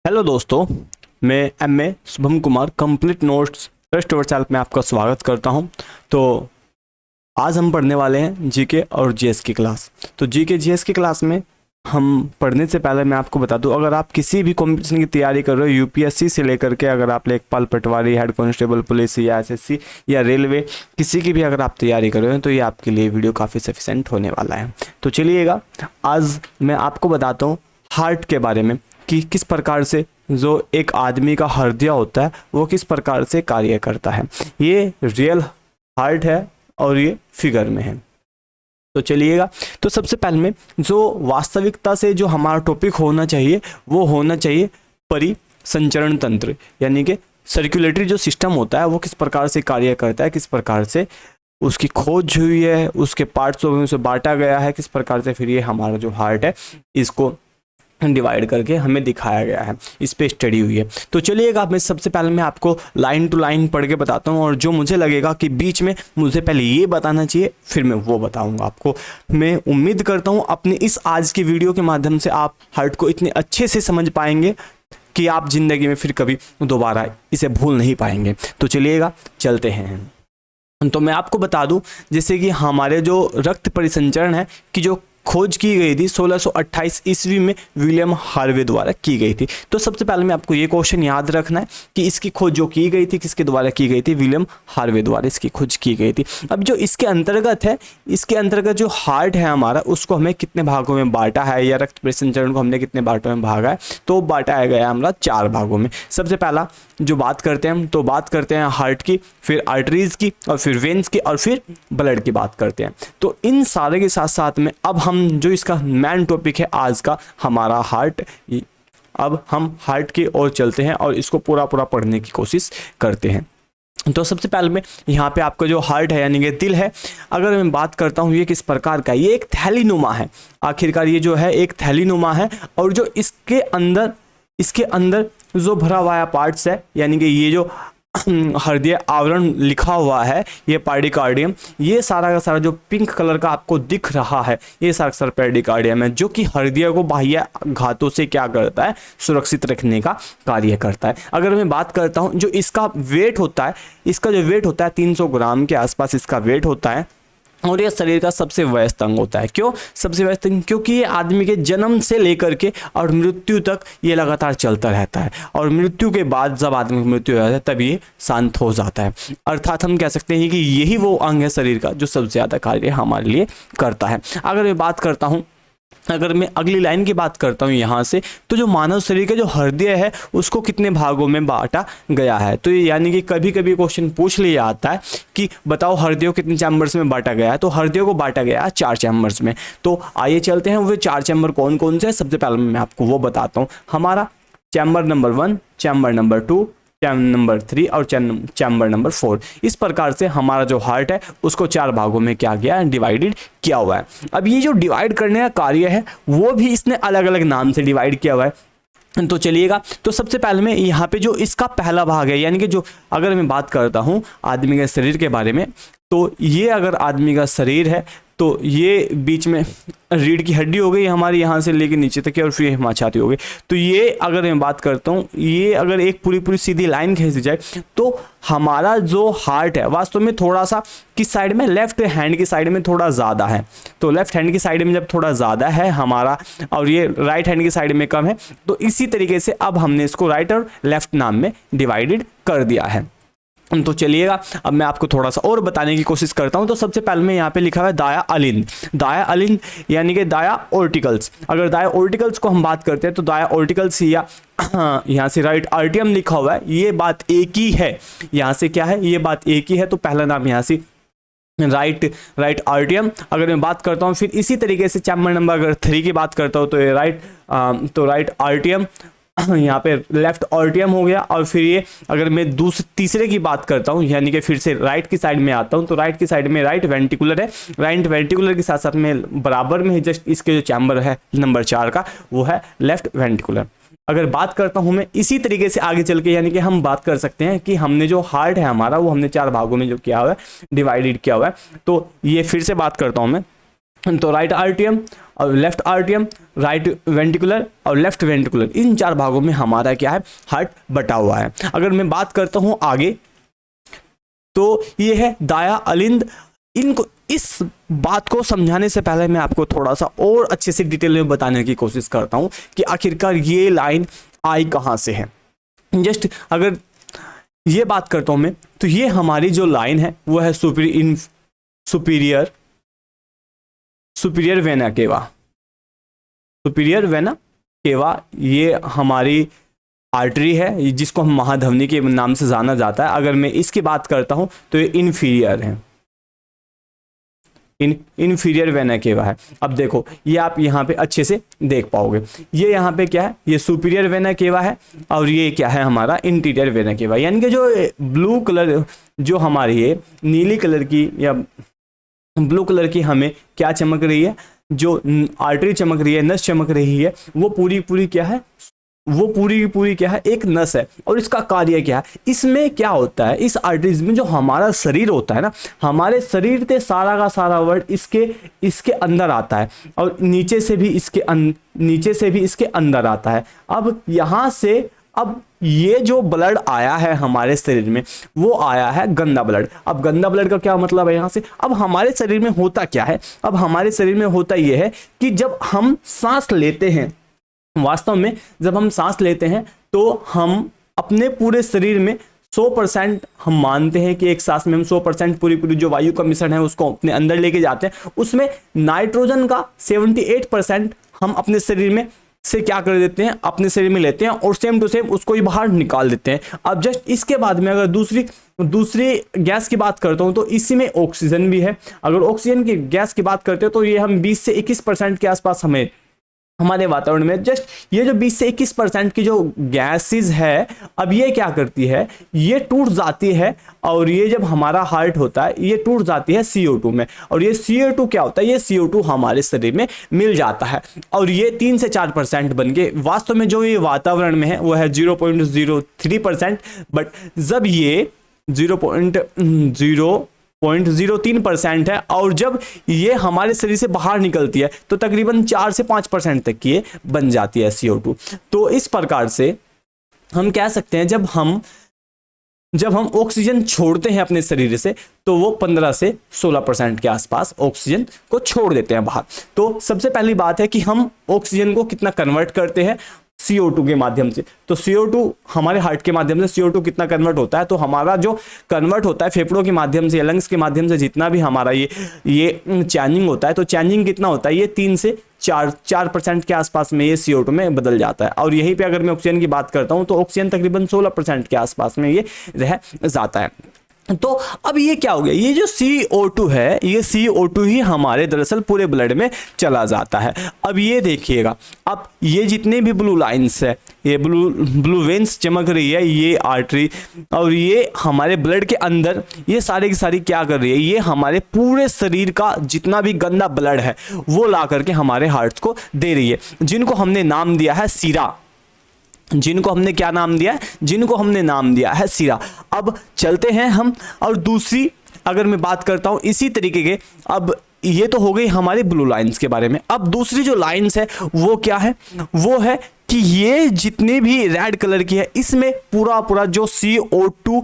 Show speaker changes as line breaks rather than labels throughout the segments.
Hello दोस्तों, मैं MA Shubham Kumar complete notes trust our channel में आपका स्वागत करता हूं। तो आज हम पढ़ने वाले हैं जीके और जीएस की क्लास। तो जीके जीएस की क्लास में हम पढ़ने से पहले मैं आपको बता दूं, अगर आप किसी भी कंपटीशन की तैयारी कर रहे हो, यूपीएससी से लेकर के अगर आप लेखपाल, पटवारी, हेड कांस्टेबल, पुलिस या एसएससी या रेलवे, किसी की भी अगर आप तैयारी कर रहे हो तो ये आपके लिए वीडियो काफ़ी सफिशेंट होने वाला है। तो चलिएगा, आज मैं आपको बताता हूँ हार्ट के बारे में कि किस प्रकार से जो एक आदमी का हृदय होता है वो किस प्रकार से कार्य करता है। ये रियल हार्ट है और ये फिगर में है। तो चलिएगा, तो सबसे पहले में जो वास्तविकता से जो हमारा टॉपिक होना चाहिए वो होना चाहिए परिसंचरण तंत्र, यानी कि सर्कुलेटरी जो सिस्टम होता है वो किस प्रकार से कार्य करता है, किस प्रकार से उसकी खोज हुई है, उसके पार्ट्स उसे बांटा गया है, किस प्रकार से फिर ये हमारा जो हार्ट है इसको डिवाइड करके हमें दिखाया गया है, इस पे स्टडी हुई है। तो चलिएगा, मैं सबसे पहले मैं आपको लाइन टू लाइन पढ़ के बताता हूँ, और जो मुझे लगेगा कि बीच में मुझे पहले ये बताना चाहिए फिर मैं वो बताऊंगा आपको। मैं उम्मीद करता हूँ अपनी इस आज की वीडियो के माध्यम से आप हार्ट को इतने अच्छे से समझ पाएंगे कि आप जिंदगी में फिर कभी दोबारा इसे भूल नहीं पाएंगे। तो चलिएगा, चलते हैं। तो मैं आपको बता दूं, जैसे कि हमारे जो रक्त परिसंचरण है कि जो खोज की गई थी 1628 ईस्वी में विलियम हार्वे द्वारा की गई थी। तो सबसे पहले में आपको ये क्वेश्चन याद रखना है कि इसकी खोज जो की गई थी किसके द्वारा की गई थी, विलियम हार्वे द्वारा इसकी खोज की गई थी। अब जो इसके अंतर्गत है, इसके अंतर्गत जो हार्ट है हमारा, उसको हमें कितने भागों में बांटा है, या रक्त परिसंचरण को हमने कितने भागों में भागा है, तो बांटा गया हमारा 4 भागों में। सबसे पहला जो बात करते हैं तो बात करते हैं हार्ट की, फिर आर्टरीज की, और फिर वेन्स की, और फिर ब्लड की बात करते हैं। तो इन सारे के साथ साथ में अब हम जो इसका मेन टॉपिक है आज का हमारा हार्ट, अब हम हार्ट की ओर चलते हैं और इसको पूरा पढ़ने की कोशिश करते हैं। तो सबसे पहले में यहाँ पे आपका जो हार्ट है यानी कि दिल है, अगर मैं बात करता हूँ ये किस प्रकार का है, ये एक थैलीनुमा है। आखिरकार ये जो है एक थैलीनुमा है, और जो इसके अंदर जो भरा हुआ पार्ट्स है, यानी कि ये जो हृदय आवरण लिखा हुआ है, ये पेरिकार्डियम, ये सारा का सारा जो पिंक कलर का आपको दिख रहा है, ये सारा पेरिकार्डियम है, जो कि हृदय को बाह्य घातों से क्या करता है, सुरक्षित रखने का कार्य करता है। अगर मैं बात करता हूँ जो इसका वेट होता है, इसका जो वेट होता है 300 ग्राम के आसपास इसका वेट होता है, और ये शरीर का सबसे व्यस्त अंग होता है। क्यों सबसे व्यस्त अंग? क्योंकि ये आदमी के जन्म से लेकर के और मृत्यु तक ये लगातार चलता रहता है, और मृत्यु के बाद जब आदमी की मृत्यु हो जाता है तब ये शांत हो जाता है। अर्थात हम कह सकते हैं कि यही वो अंग है शरीर का जो सबसे ज़्यादा कार्य हमारे लिए करता है। अगर मैं बात करता हूँ, अगर मैं अगली लाइन की बात करता हूँ यहाँ से, तो जो मानव शरीर का जो हृदय है उसको कितने भागों में बांटा गया है। तो ये यानी कि कभी कभी क्वेश्चन पूछ लिया जाता है कि बताओ हृदय को कितने चैम्बर्स में बांटा गया है, तो हृदय को बांटा गया है 4 चैम्बर्स में। तो आइए चलते हैं, वो 4 चैम्बर कौन कौन से हैं। सबसे पहले मैं आपको वो बताता हूँ। हमारा chamber number 1, chamber number 2, chamber number 3 और चैम्बर नंबर 4। इस प्रकार से हमारा जो हार्ट है उसको 4 भागों में क्या गया है, डिवाइडेड किया हुआ है। अब ये जो डिवाइड करने का कार्य है वो भी इसने अलग अलग नाम से डिवाइड किया हुआ है। तो चलिएगा, तो सबसे पहले में यहाँ पे जो इसका पहला भाग है, यानी कि जो अगर मैं बात करता हूँ आदमी के शरीर के बारे में, तो ये अगर आदमी का शरीर है तो ये बीच में रीढ़ की हड्डी हो गई हमारी, यहाँ से लेके नीचे तक, और फिर हिमा छाती हो गई। तो ये अगर मैं बात करता हूँ, ये अगर एक पूरी सीधी लाइन खींच दी जाए तो हमारा जो हार्ट है वास्तव में थोड़ा सा किस साइड में, लेफ्ट हैंड की साइड में थोड़ा ज़्यादा है। तो लेफ्ट हैंड की साइड में जब थोड़ा ज़्यादा है हमारा, और ये राइट हैंड की साइड में कम है, तो इसी तरीके से अब हमने इसको राइट और लेफ्ट नाम में डिवाइडेड कर दिया है। तो चलिएगा, अब मैं आपको थोड़ा सा और बताने की कोशिश करता हूं। तो सबसे पहले में यहाँ पे लिखा हुआ है दाया अलिंद। दाया अलिंद यानी कि दाया ऑर्टिकल्स। अगर दाया ऑर्टिकल्स को हम बात करते हैं तो दाया ऑर्टिकल्स या यहाँ से राइट आर्टियम लिखा हुआ है, ये बात एक ही है। यहाँ से क्या है, ये बात एक ही है। तो पहला नाम यहाँ से राइट आर्टियम। अगर मैं बात करता हूँ फिर इसी तरीके से चैम्बर नंबर अगर 3 की बात करता हूँ तो ये राइट आर्टियम, यहाँ पे लेफ्ट ऑर्टियम हो गया। और फिर ये अगर मैं तीसरे की बात करता हूँ, यानी कि फिर से राइट की साइड में आता हूँ, तो राइट की साइड में राइट वेंटिकुलर है। राइट वेंटिकुलर के साथ साथ में बराबर में ही जस्ट इसके जो चैम्बर है नंबर 4 का, वो है लेफ्ट वेंटिकुलर। अगर बात करता हूँ मैं इसी तरीके से आगे चल के, यानी कि हम बात कर सकते हैं कि हमने जो हार्ट है हमारा वो हमने 4 भागों में जो किया हुआ है, डिवाइडेड किया हुआ है। तो ये फिर से बात करता हूँ मैं तो राइट आर्टियम और लेफ्ट आर्टियम, राइट वेंट्रिकुलर और लेफ्ट वेंट्रिकुलर, इन 4 भागों में हमारा क्या है, हार्ट बटा हुआ है। अगर मैं बात करता हूं आगे, तो ये है दाया अलिंद। इनको, इस बात को समझाने से पहले मैं आपको थोड़ा सा और अच्छे से डिटेल में बताने की कोशिश करता हूं कि आखिरकार ये लाइन आई कहां से है। जस्ट अगर ये बात करता हूं मैं, तो ये हमारी जो लाइन है वो है superior vena cava, superior vena cava. ये हमारी आर्टरी है जिसको हम महाधमनी के नाम से जाना जाता है। अगर मैं इसकी बात करता हूं तो ये इन्फीरियर है, इन्फीरियर वेना केवा है। अब देखो ये आप यहाँ पे अच्छे से देख पाओगे, ये यहाँ पे क्या है, ये सुपीरियर वेना केवा है और ये क्या है हमारा इंटीरियर वेना केवा। यानी कि जो ब्लू कलर, जो हमारी ये नीली कलर की या ब्लू कलर की हमें क्या चमक रही है, जो आर्टरी चमक रही है, नस चमक रही है, वो पूरी पूरी क्या है, वो पूरी की पूरी क्या है, एक नस है। और इसका कार्य क्या है, इसमें क्या होता है, इस आर्टरीज में जो हमारा शरीर होता है ना, हमारे शरीर के सारा का सारा वर्ड इसके अंदर आता है और नीचे से भी इसके अंदर आता है। अब यहाँ से, अब ये जो ब्लड आया है हमारे शरीर में, वो आया है गंदा ब्लड। अब गंदा ब्लड का क्या मतलब है यहाँ से, अब हमारे शरीर में होता क्या है, अब हमारे शरीर में होता ये है कि जब हम सांस लेते हैं, वास्तव में जब हम सांस लेते हैं तो हम अपने पूरे शरीर में 100% हम मानते हैं कि एक सांस में हम 100% पूरी पूरी जो वायु का मिश्रण है उसको अपने अंदर लेके जाते हैं। उसमें नाइट्रोजन का 78% हम अपने शरीर में से क्या कर देते हैं, अपने शरीर में लेते हैं और सेम टू सेम उसको ही बाहर निकाल देते हैं। अब जस्ट इसके बाद में अगर दूसरी गैस की बात करता हूं तो इसी में ऑक्सीजन भी है। अगर ऑक्सीजन की गैस की बात करते हो तो ये हम 20 से 21% के आसपास हमें हमारे वातावरण में, जस्ट ये जो 20 से 21% की जो गैसेस है, अब ये क्या करती है, ये टूट जाती है और ये जब हमारा हार्ट होता है ये टूट जाती है CO2 में। और ये CO2 क्या होता है, ये CO2 हमारे शरीर में मिल जाता है और ये 3 से 4% बन के वास्तव में जो ये वातावरण में है वो है 0.03%। बट जब ये 0.03% है और जब ये हमारे शरीर से बाहर निकलती है तो तकरीबन 4 से 5% तक की ये बन जाती है CO2। तो इस प्रकार से हम कह सकते हैं जब हम ऑक्सीजन छोड़ते हैं अपने शरीर से तो वो 15 से 16% के आसपास ऑक्सीजन को छोड़ देते हैं बाहर। तो सबसे पहली बात है कि हम ऑक्सीजन को कितना कन्वर्ट करते हैं, CO2 के माध्यम से। तो CO2 हमारे हार्ट के माध्यम से CO2 कितना कन्वर्ट होता है, तो हमारा जो कन्वर्ट होता है फेफड़ों के माध्यम से, लंग्स के माध्यम से, जितना भी हमारा ये चैनिंग होता है, तो चैनिंग कितना होता है, ये 3 से 4% के आसपास में ये CO2 में बदल जाता है। और यहीं पे अगर मैं ऑक्सीजन की बात करता हूं तो ऑक्सीजन तकरीबन 16% के आसपास में ये रह जाता है। तो अब ये क्या हो गया, ये जो CO2 है, ये CO2 ही हमारे दरअसल पूरे ब्लड में चला जाता है। अब ये देखिएगा, अब ये जितने भी ब्लू लाइंस है, ये ब्लू वेन्स चमक रही है, ये आर्टरी और ये हमारे ब्लड के अंदर, ये सारी की सारी क्या कर रही है, ये हमारे पूरे शरीर का जितना भी गंदा ब्लड है वो ला करके हमारे हार्ट को दे रही है, जिनको हमने नाम दिया है सीरा। जिनको हमने क्या नाम दिया है, जिनको हमने नाम दिया है सीरा। अब चलते हैं हम, और दूसरी अगर मैं बात करता हूं इसी तरीके के, अब ये तो हो गई हमारे ब्लू लाइंस के बारे में। अब दूसरी जो लाइंस है वो क्या है, वो है कि ये जितने भी रेड कलर की है इसमें पूरा जो CO2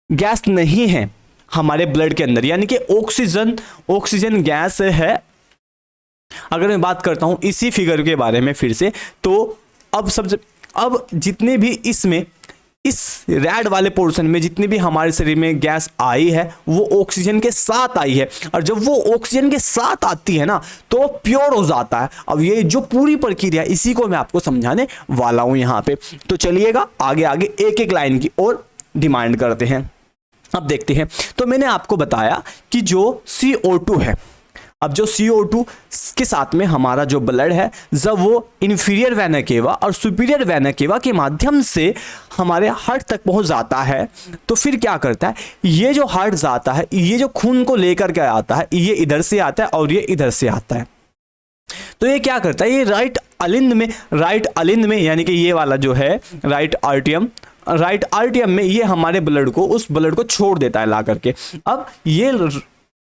गैस नहीं है हमारे ब्लड के अंदर, यानी कि ऑक्सीजन गैस है। अगर मैं बात करता हूं इसी फिगर के बारे में फिर से, तो अब जितने भी इसमें इस रेड वाले पोर्शन में जितनी भी हमारे शरीर में गैस आई है वो ऑक्सीजन के साथ आई है, और जब वो ऑक्सीजन के साथ आती है ना तो प्योर हो जाता है। अब ये जो पूरी प्रक्रिया इसी को मैं आपको समझाने वाला हूं यहाँ पे। तो चलिएगा आगे एक एक लाइन की और डिमांड करते हैं। अब देखते हैं, तो मैंने आपको बताया कि जो CO2 है, अब जो CO2 के साथ में हमारा जो ब्लड है, जब वो इन्फीरियर वेना केवा और सुपीरियर वेना केवा के माध्यम से हमारे हार्ट तक पहुंच जाता है, तो फिर क्या करता है, ये जो हार्ट जाता है, ये जो खून को लेकर के आता है, ये इधर से आता है और ये इधर से आता है। तो ये क्या करता है, ये राइट अलिंद में यानी कि ये वाला जो है राइट आर्टियम में ये हमारे उस ब्लड को छोड़ देता है ला करके। अब ये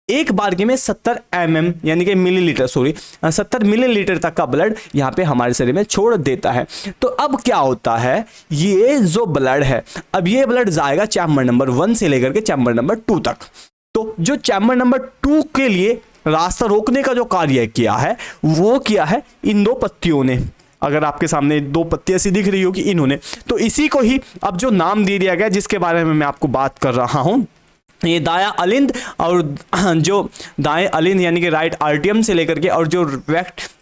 एक बारगी में 70 mm यानी कि मिलीलीटर, सॉरी 70 मिलीलीटर तक का ब्लड यहाँ पे हमारे शरीर में छोड़ देता है। तो अब क्या होता है, ये जो ब्लड है, अब ये ब्लड जाएगा चैम्बर नंबर 1 से लेकर के चैम्बर नंबर 2 तक। तो जो चैम्बर नंबर 2 के लिए रास्ता रोकने का जो कार्य किया है वो किया है इन दो पत्तियों ने। अगर आपके सामने दो पत्ती ऐसी दिख रही होगी इन्होंने, तो इसी को ही अब जो नाम दे दिया गया जिसके बारे में मैं आपको बात कर रहा हूं, ये दाया अलिंद और जो दाएं अलिंद यानी कि राइट आर्टियम से लेकर के और जो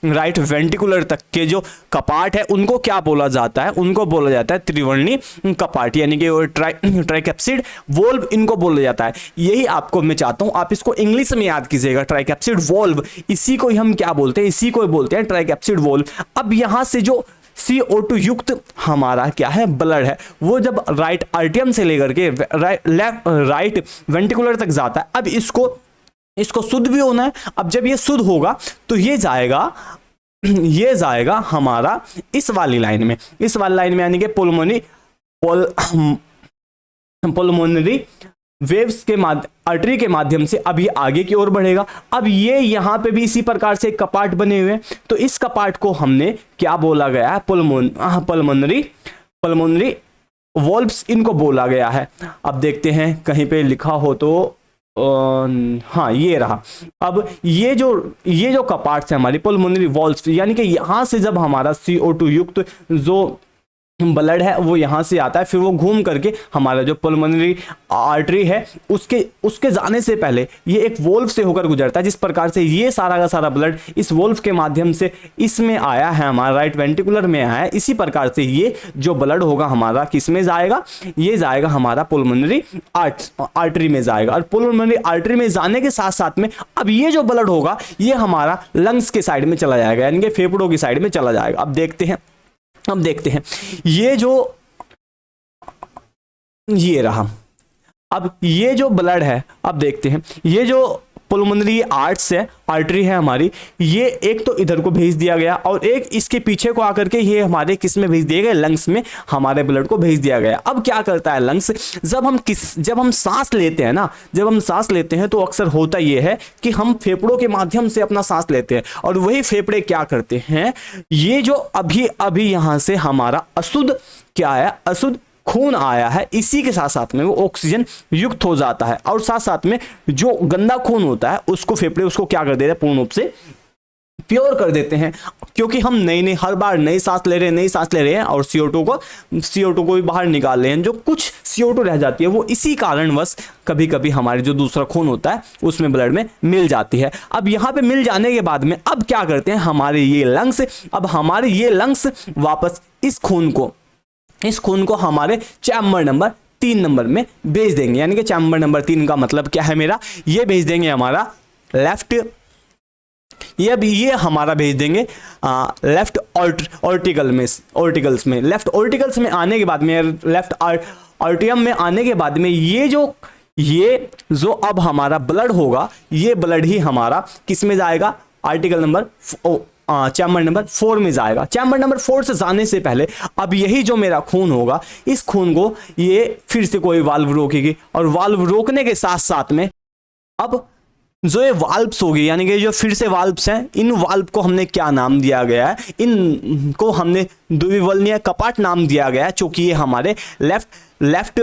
राइट वेंटिकुलर तक के जो कपाट है उनको क्या बोला जाता है, उनको बोला जाता है त्रिवर्णी कपाट यानी कि ट्राइकैप्सिड वोल्व इनको बोला जाता है। यही आपको मैं चाहता हूं आप इसको इंग्लिश में याद कीजिएगा, ट्राइकैप्सिड वोल्व, इसी को ही हम क्या बोलते हैं, इसी को बोलते हैं ट्राइकैप्सिड वोल्व। अब यहां से जो CO2 युक्त हमारा क्या है ब्लड है, वो जब राइट आर्टियम से लेकर के राइट वेंटिकुलर तक जाता है। अब इसको शुद्ध भी होना है। अब जब ये शुद्ध होगा तो ये जाएगा हमारा इस वाली लाइन में, यानी कि पुल्मोनरी वेव्स के आर्टरी के माध्यम से अभी आगे की ओर बढ़ेगा। अब ये यहां पे भी इसी प्रकार से कपाट बने हुए हैं, तो इस कपाट को हमने क्या बोला गया है, पल्मोनरी वॉल्व्स इनको बोला गया है। अब देखते हैं कहीं पे लिखा हो तो हाँ ये रहा। अब ये जो कपाट है हमारी पल्मोनरी वॉल्व्स, यानी कि यहां से जब हमारा CO2 युक्त जो ब्लड है वो यहां से आता है, फिर वो घूम करके हमारा जो पल्मोनरी आर्टरी है उसके जाने से पहले ये एक वोल्व से होकर गुजरता है। जिस प्रकार से ये सारा का सारा ब्लड इस वोल्व के माध्यम से इसमें आया है, हमारा राइट वेंटिकुलर में आया है, इसी प्रकार से ये जो ब्लड होगा हमारा किस में जाएगा, ये जाएगा हमारा पल्मोनरी आर्टरी में जाएगा। और पल्मोनरी आर्टरी में जाने के साथ साथ में अब ये जो ब्लड होगा ये हमारा लंग्स के साइड में चला जाएगा, यानी कि फेफड़ों की साइड में चला जाएगा। अब देखते हैं ये रहा। अब ये जो ब्लड है, अब देखते हैं ये जो पुल्मोनरी आर्टरी है हमारी, ये एक तो इधर को भेज दिया गया और एक इसके पीछे को आकर के ये हमारे किस में भेज दिए गए, लंग्स में हमारे ब्लड को भेज दिया गया। अब क्या करता है लंग्स, जब हम सांस लेते हैं ना, जब हम सांस लेते हैं तो अक्सर होता ये है कि हम फेफड़ों के माध्यम से अपना सांस लेते हैं और वही फेफड़े क्या करते हैं, ये जो अभी यहां से हमारा अशुद्ध क्या है, अशुद्ध खून आया है, इसी के साथ साथ में वो ऑक्सीजन युक्त हो जाता है और साथ साथ में जो गंदा खून होता है उसको फेफड़े उसको क्या कर देते हैं, पूर्ण रूप से प्योर कर देते हैं। क्योंकि हम हर बार नई सांस ले रहे हैं और CO2 को भी बाहर निकाल रहे हैं, जो कुछ CO2 रह जाती है वो इसी कारणवश कभी कभी हमारे जो दूसरा खून होता है उसमें ब्लड में मिल जाती है। अब यहाँ पे मिल जाने के बाद में अब क्या करते हैं हमारे ये लंग्स वापस इस खून को हमारे चैम्बर नंबर 3 नंबर में भेज देंगे, यानी कि चैम्बर नंबर 3 का मतलब क्या है मेरा, ये भेज देंगे हमारा लेफ्ट, ये हमारा भेज देंगे लेफ्ट ऑर्टिकल्स में। लेफ्ट ऑर्टिकल्स में आने के बाद में, लेफ्ट आर्टियम में आने के बाद में ये जो अब हमारा ब्लड होगा, ये ब्लड ही हमारा किस में जाएगा, चैम्बर नंबर 4 में जाएगा। चैम्बर नंबर 4 से जाने से पहले अब यही जो मेरा खून होगा, इस खून को ये फिर से कोई वाल्व रोकेगी और वाल्व रोकने के साथ साथ में अब जो ये वाल्व्स होगी, यानी कि जो फिर से वाल्व्स हैं, इन वाल्व को हमने क्या नाम दिया गया है, इनको हमने द्विवल्नीय कपाट नाम दिया गया है, क्योंकि ये हमारे लेफ्ट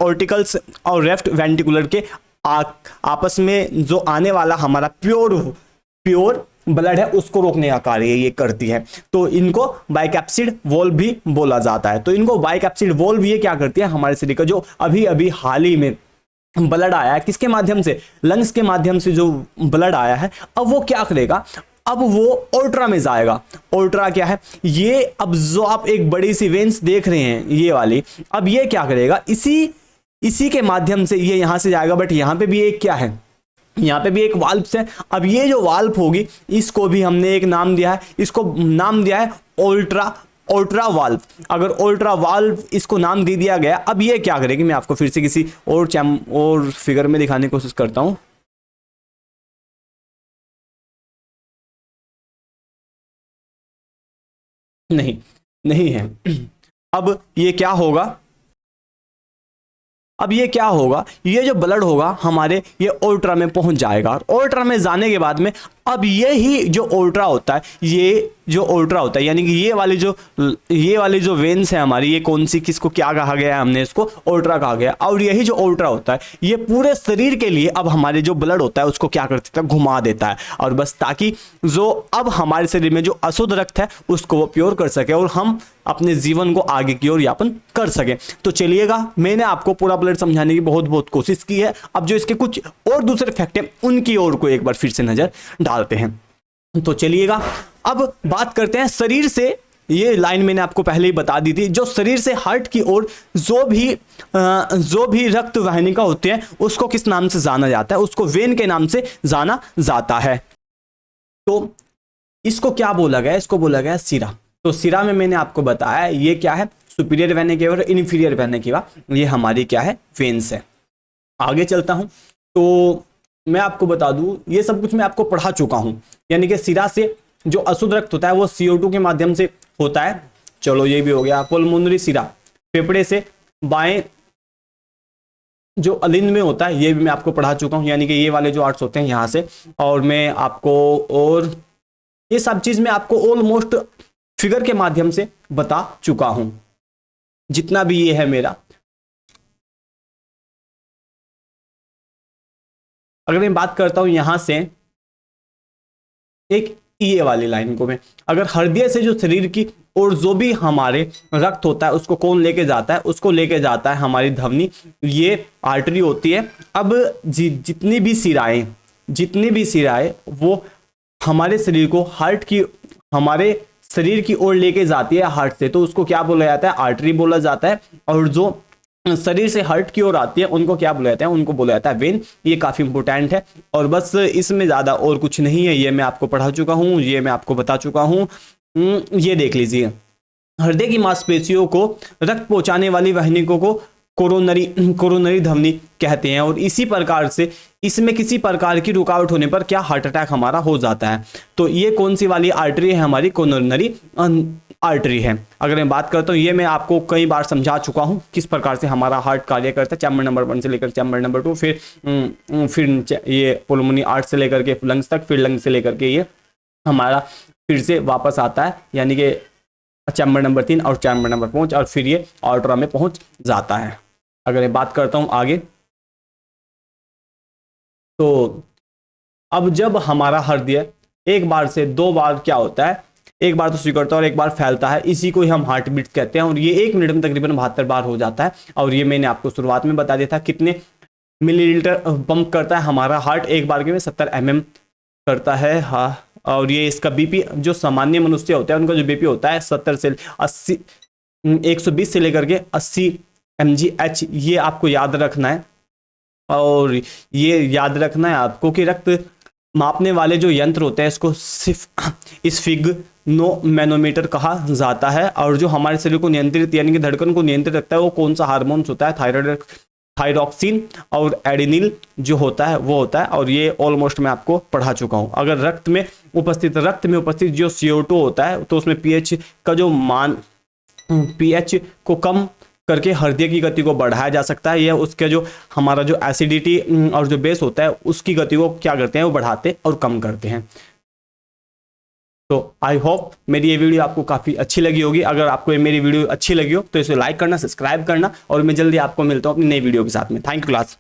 ऑर्टिकल्स और लेफ्ट वेंटिकुलर के आपस में जो आने वाला हमारा प्योर ब्लड है उसको रोकने का कार्य ये करती है। तो इनको बाइकैप्सिड वॉल्व भी बोला जाता है। तो इनको बाइकैप्सिड वॉल्व ये क्या करती है, हमारे शरीर का जो अभी हाल ही में ब्लड आया है, किसके माध्यम से, लंग्स के माध्यम से जो ब्लड आया है, अब वो क्या करेगा, अब वो ऑल्ट्रा में जाएगा। ऑल्ट्रा क्या है, ये अब जो आप एक बड़ी सी वेन्स देख रहे हैं ये वाली, अब ये क्या करेगा, इसी के माध्यम से ये यहां से जाएगा। बट यहां पे भी एक क्या है, यहाँ पे भी एक वाल्व है। अब ये जो वाल्व होगी इसको भी हमने एक नाम दिया है, इसको नाम दिया है ऑल्ट्रा वाल्व। अगर ऑल्ट्रा वाल्व इसको नाम दे दिया गया, अब ये क्या करेगी, मैं आपको फिर से किसी और फिगर में दिखाने की कोशिश करता हूं। नहीं है। अब ये क्या होगा, अब ये क्या होगा, ये जो ब्लड होगा हमारे ये ओल्ट्रा में पहुंच जाएगा, और ओल्ट्रा में जाने के बाद में अब ये ही जो ओल्ट्रा होता है, ये जो ओल्ट्रा होता है यानी कि ये वाली जो वेन्स है हमारी, ये कौन सी, किसको क्या कहा गया है, हमने इसको ओल्ट्रा कहा गया। और यही जो ओल्ट्रा होता है ये पूरे शरीर के लिए अब हमारे जो ब्लड होता है उसको क्या कर देता है, घुमा देता है, और बस ताकि जो अब हमारे शरीर में जो अशुद्ध रक्त है उसको वो प्योर कर सके और हम अपने जीवन को आगे की ओर यापन कर सके। तो चलिएगा, मैंने आपको पूरा ब्लड समझाने की बहुत कोशिश की है। अब जो इसके कुछ और दूसरे फैक्ट हैं उनकी ओर को एक बार फिर से नजर डालते हैं। तो चलिएगा, अब बात करते हैं शरीर से, ये लाइन मैंने आपको पहले ही बता दी थी, जो शरीर से हार्ट की ओर जो भी रक्त वाहिनी का होते हैं उसको किस नाम से जाना जाता है, उसको वेन के नाम से जाना जाता है। तो इसको क्या बोला गया, इसको बोला गया सिरा। तो सिरा में मैंने आपको बताया ये क्या है, सुपीरियर वेन केवा और इन्फीरियर वेन केवा, ये हमारी क्या है, वेन्स है। आगे चलता हूं तो मैं आपको बता दूं, ये सब कुछ मैं आपको पढ़ा चुका हूं, यानी कि सिरा से जो अशुद्ध रक्त होता है वो CO2 के माध्यम से होता है। चलो ये भी हो गया। पुलमोनरी सिरा फेफड़े से बाएं जो अलिंद में होता है, ये भी मैं आपको पढ़ा चुका हूं, यानी कि ये वाले जो आर्ट्स होते हैं यहां से, और मैं आपको, और ये सब चीज मैं आपको ऑलमोस्ट फिगर के माध्यम से बता चुका हूं, जितना भी ये है मेरा। अगर मैं बात करता हूं यहां से एक ये वाली लाइन को, मैं अगर हृदय से जो शरीर की और जो भी हमारे रक्त होता है उसको कौन लेके जाता है, उसको लेके जाता है हमारी धमनी, ये आर्टरी होती है। अब जितनी भी सिराएं वो हमारे शरीर को हमारे शरीर की ओर लेके जाती है हार्ट से, तो उसको क्या बोला जाता है, आर्टरी बोला जाता है। और जो शरीर से हार्ट की ओर आती है उनको क्या बोला जाता है, उनको बोला जाता है वेन। ये काफी इंपॉर्टेंट है, और बस इसमें ज्यादा और कुछ नहीं है, ये मैं आपको पढ़ा चुका हूं, ये मैं आपको बता चुका हूं। ये देख लीजिए, हृदय की मांसपेशियों को रक्त पहुंचाने वाली वाहिनियों को कोरोनरी धमनी कहते हैं, और इसी प्रकार से इसमें किसी प्रकार की रुकावट होने पर क्या हार्ट अटैक हमारा हो जाता है। तो ये कौन सी वाली आर्टरी है, हमारी कोरोनरी आर्टरी है। अगर मैं बात करता हूँ, ये मैं आपको कई बार समझा चुका हूँ किस प्रकार से हमारा हार्ट कार्य करता है, चैम्बर नंबर 1 से लेकर चैम्बर नंबर 2, फिर ये पुलमोनी आर्ट से लेकर के लंग्स तक, फिर लंग्स से लेकर के ये हमारा फिर से वापस आता है, यानी कि चैम्बर नंबर 3 और चैम्बर नंबर 5, और फिर ये आर्टरा में पहुंच जाता है। अगर मैं बात करता हूं आगे, तो अब जब हमारा हृदय एक बार से 2 बार क्या होता है, एक बार तो स्वीकारता है और एक बार फैलता है, इसी को ही हम हार्ट बीट कहते हैं, और ये 1 मिनट में तकरीबन 72 बार हो जाता है। और ये मैंने आपको शुरुआत में बता दिया था कितने मिलीलीटर पंप करता है हमारा हार्ट, एक बार के में 70 mm करता है। हाँ, और ये इसका बीपी, जो सामान्य मनुष्य होता है उनका जो बीपी होता है 70 से 80, 120 से लेकर के 80 mgh, ये आपको याद रखना है। और ये याद रखना है आपको कि रक्त मापने वाले जो यंत्र होते हैं इसको सिर्फ स्फिग्नो मैनोमीटर कहा जाता है। और जो हमारे शरीर को नियंत्रित यानी कि धड़कन को नियंत्रित रखता है वो कौन सा हार्मोन्स होता है, थायरॉक्सिन और एडिनिल जो होता है वो होता है। और ये ऑलमोस्ट मैं आपको पढ़ा चुका हूँ। अगर रक्त में उपस्थित जो CO2 होता है तो उसमें pH का जो मान, pH को कम करके हृदय की गति को बढ़ाया जा सकता है। यह उसके जो हमारा जो एसिडिटी और जो बेस होता है उसकी गति को क्या करते हैं, वो बढ़ाते और कम करते हैं। तो आई होप मेरी ये वीडियो आपको काफ़ी अच्छी लगी होगी। अगर आपको ये मेरी वीडियो अच्छी लगी हो तो इसे लाइक करना, सब्सक्राइब करना, और मैं जल्दी आपको मिलता हूँ अपनी नई वीडियो के साथ में। Thank you class.